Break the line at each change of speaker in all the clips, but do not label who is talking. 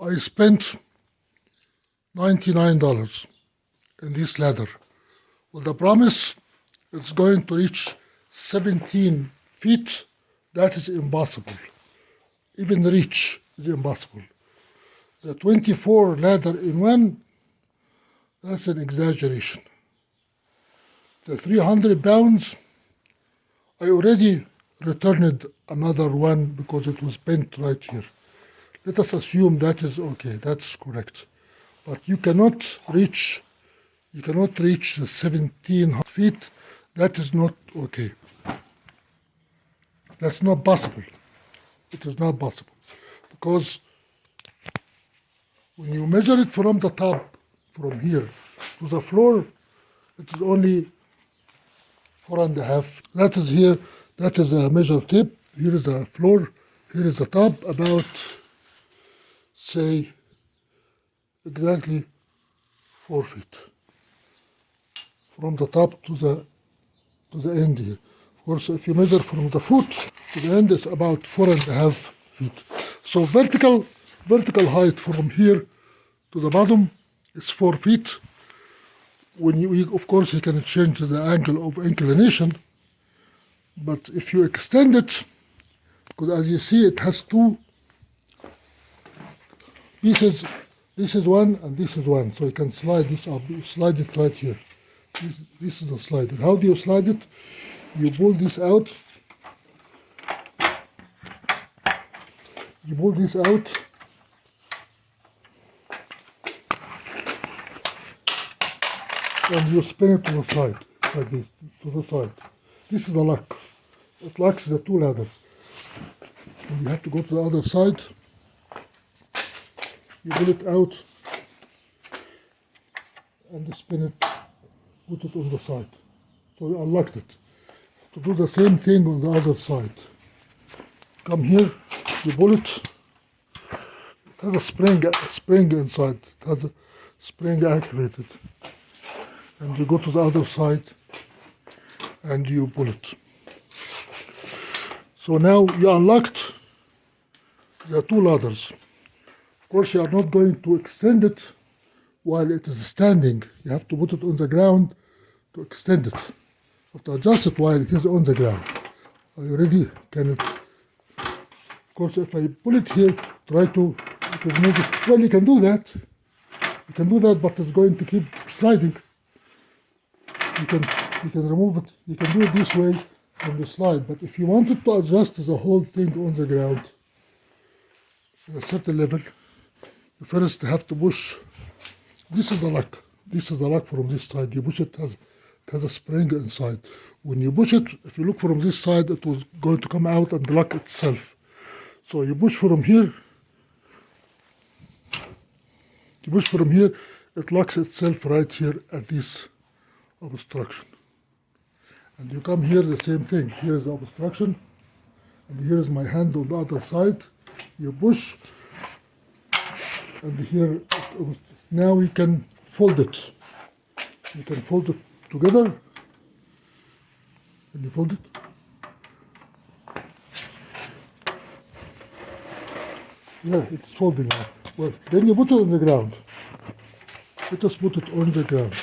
I spent $99 in this ladder. Well, the promise is going to reach 17 feet. That is impossible. Even reach is impossible. The 24 ladder in one, that's an exaggeration. The 300 pounds, I already returned another one because it was bent right here. Let us assume that is okay, that's correct. But you cannot reach the 17 feet. That is not okay. That's not possible. It is not possible. Because when you measure it from the top, from here to the floor, it is only 4.5. That is here, that is a measure tape. Here is the floor, here is the top, about, say, exactly 4 feet. From the top to the end here. Of course, if you measure from the foot to the end, it's about 4.5 feet. So vertical height from here to the bottom is 4 feet. When you, of course, you can change the angle of inclination, but if you extend it, because as you see, it has two pieces. This is one and this is one, so you can slide this up. You slide it right here. This is a slider. How do you slide it? You pull this out. You pull this out. And you spin it to the side, like this, to the side. This is the lock. It locks the two ladders. And you have to go to the other side. You pull it out and spin it, put it on the side. So you unlocked it. To do the same thing on the other side. Come here, you pull it. It has a spring inside. It has a spring activated. And you go to the other side and you pull it. So now you unlocked the two ladders. Of course, you are not going to extend it while it is standing. You have to put it on the ground to extend it. You have to adjust it while it is on the ground. I already can it. Of course, if I pull it here, try to make it. Well, you can do that. You can do that, but it's going to keep sliding. You can remove it. You can do it this way and you slide. But if you wanted to adjust the whole thing on the ground at a certain level, you first have to push. This is the lock. This is the lock from this side. You push it, it has a spring inside. When you push it, if you look from this side, it was going to come out and lock itself. So you push from here. You push from here, it locks itself right here at this obstruction. And you come here, the same thing. Here is the obstruction, and here is my hand on the other side. You push, and here, now we can fold it. You can fold it together, and you fold it. Yeah, it's folding now. Well, then you put it on the ground. Let us put it on the ground.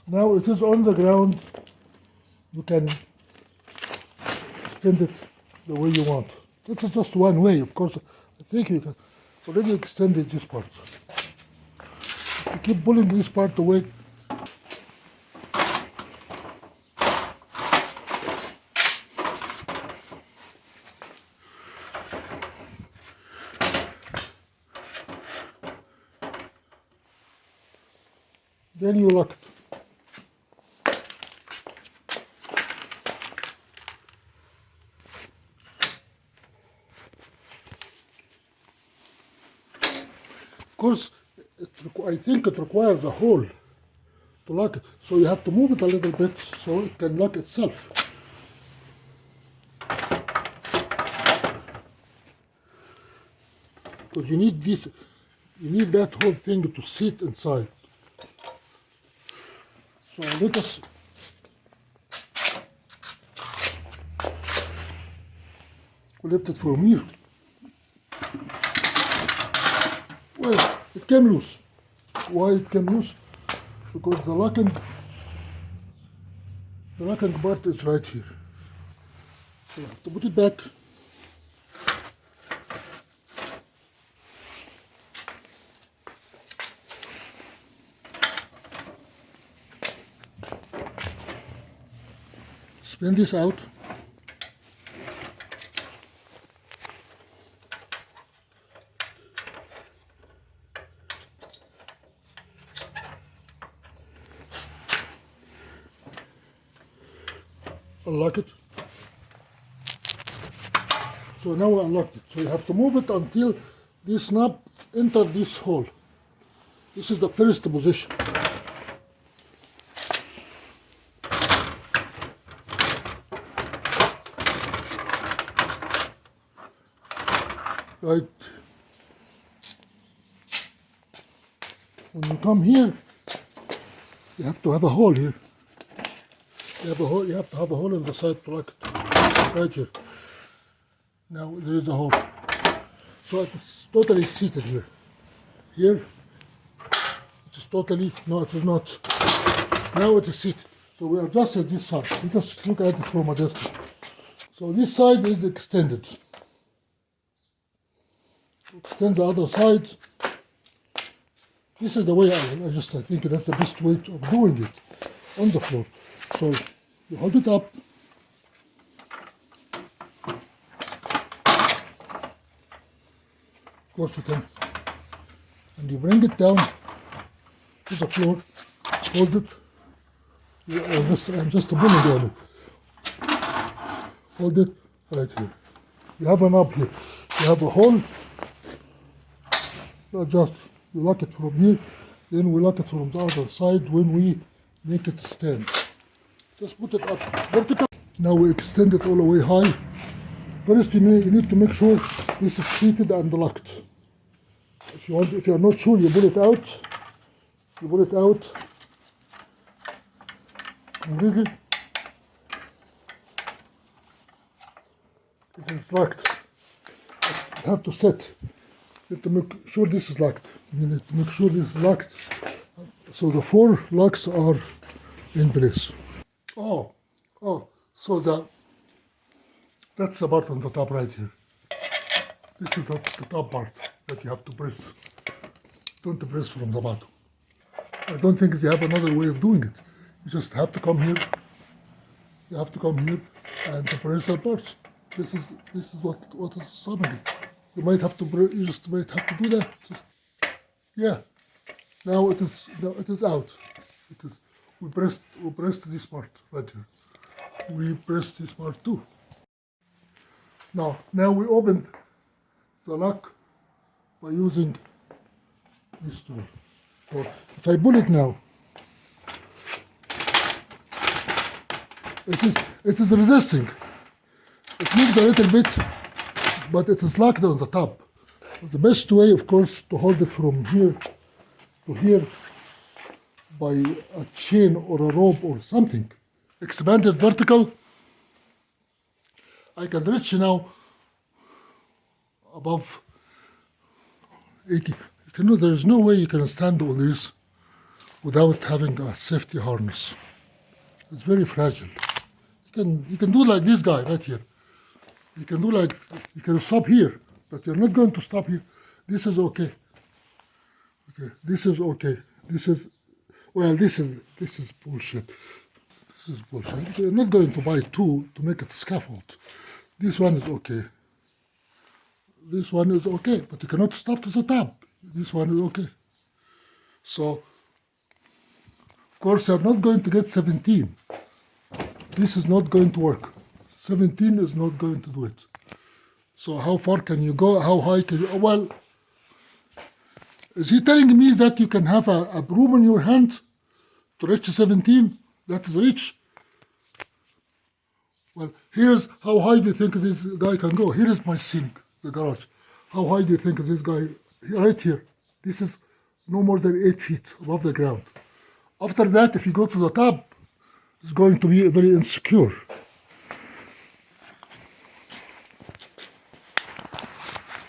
Now it is on the ground. You can extend it the way you want. This is just one way, of course. I think you can already extended this part. If you keep pulling this part away, then you lock it. Of course, I think it requires a hole to lock it, so you have to move it a little bit so it can lock itself. Because you need this, you need that whole thing to sit inside. So let us we lift it from here. Well, it came loose. Why it came loose? Because the locking part is right here. So you have to put it back. Spin this out. Unlock it. So now we unlocked it. So you have to move it until this knob enter this hole. This is the first position. Right. When you come here, you have to have a hole here. You have to have a hole in the side to lock it. Right here. Now there is a hole. So it's totally seated here. Here it is totally, no it is not. Now it is seated. So we adjusted this side. Let us look at it from a distance. So this side is extended. Extend the other side. This is the way I think that's the best way of doing it on the floor. So you hold it up. Of course you can. And you bring it down to the floor. Hold it. I'm just pulling on it. Hold it right here. You have a knob here. You have a hole. Just you lock it from here, then we lock it from the other side when we make it stand. Just put it up vertical. Now we extend it all the way high. First you need to make sure this is seated and locked. If you are not sure, you pull it out. You pull it out completely. It is locked. You have to set. You have to make sure this is locked. You need to make sure this is locked. So the 4 locks are in place. So that's the part on the top right here. This is the top part that you have to press. Don't press from the bottom. I don't think they have another way of doing it. You just have to come here. You have to come here and to press the parts. This is what is stopping it. You might have to do that. Yeah. Now it is out. We pressed this part right here. We pressed this part too. Now we opened the lock by using this tool. So if I pull it now, it is resisting. It moves a little bit, but it is locked on the top. The best way, of course, to hold it from here to here by a chain or a rope or something. Expanded vertical. I can reach now above 80. There is no way you can stand all this without having a safety harness. It's very fragile. You can do like this guy right here. You can stop here, but you're not going to stop here. This is okay. Okay, this is okay. This is bullshit. This is bullshit. You're not going to buy 2 to make it scaffold. This one is okay. This one is okay, but you cannot stop to the top. This one is okay. So, of course, you're not going to get 17. This is not going to work. 17 is not going to do it. So how far can you go? How high can you? Well, is he telling me that you can have a broom in your hand to reach 17? That is reach. Well, here's how high do you think this guy can go? Here is my sink, the garage. How high do you think this guy? Right here. This is no more than 8 feet above the ground. After that, if you go to the top, it's going to be very insecure.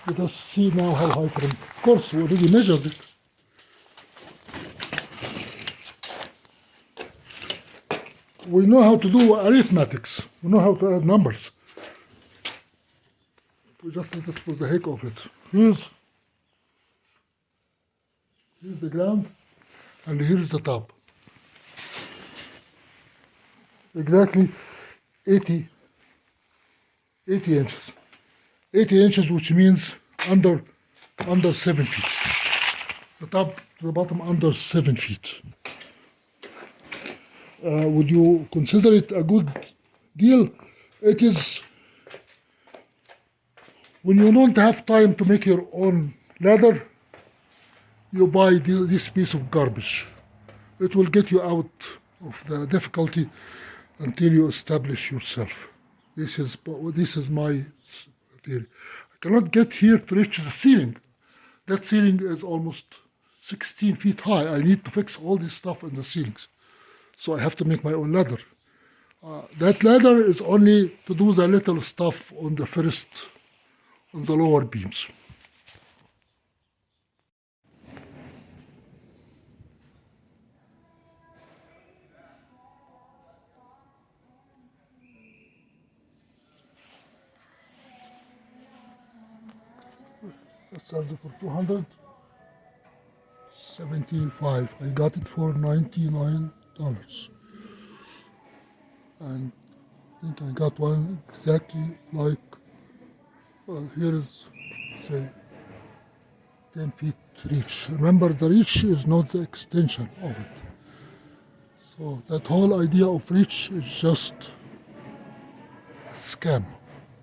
Let us see now how high from. Of course, we already measured it. We know how to do arithmetics. We know how to add numbers. We just did it for the heck of it. Here's the ground, and here's the top. Exactly 80 inches. 80 inches, which means under 7 feet. The top to the bottom under 7 feet. Would you consider it a good deal? It is when you don't have time to make your own ladder, you buy this piece of garbage. It will get you out of the difficulty until you establish yourself. This is my theory. I cannot get here to reach the ceiling. That ceiling is almost 16 feet high. I need to fix all this stuff in the ceilings. So I have to make my own ladder. That ladder is only to do the little stuff on the lower beams. That sells it for $275. I got it for $99. And I think I got one exactly like, well, here is, say, 10 feet reach. Remember, the reach is not the extension of it. So that whole idea of reach is just a scam.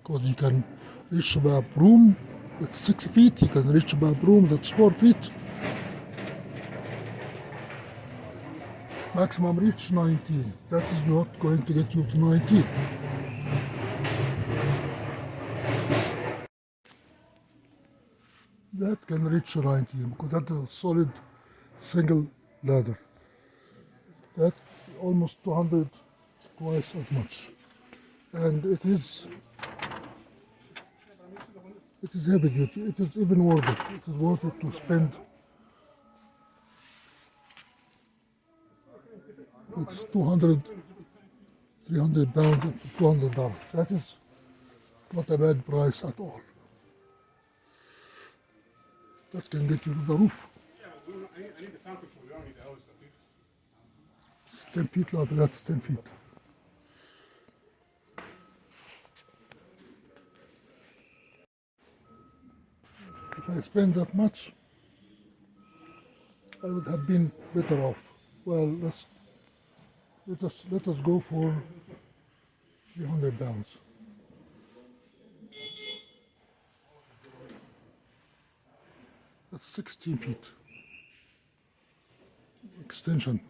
Because you can reach by a broom with 6 feet, you can reach by a broom that's 4 feet. Maximum reach 19. That is not going to get you to 19. That can reach 19 because that is a solid single ladder. That almost 200, twice as much. And it is heavy duty. It is even worth it. It is worth it to spend. It's 200, 300 pounds up to $200. That is not a bad price at all. That can get you to the roof.
I need the sample for you. I don't need the hours.
It's 10 feet ladder, that's 10 feet. If I spend that much, I would have been better off. Well, let us go for 300 pounds. That's 16 feet extension.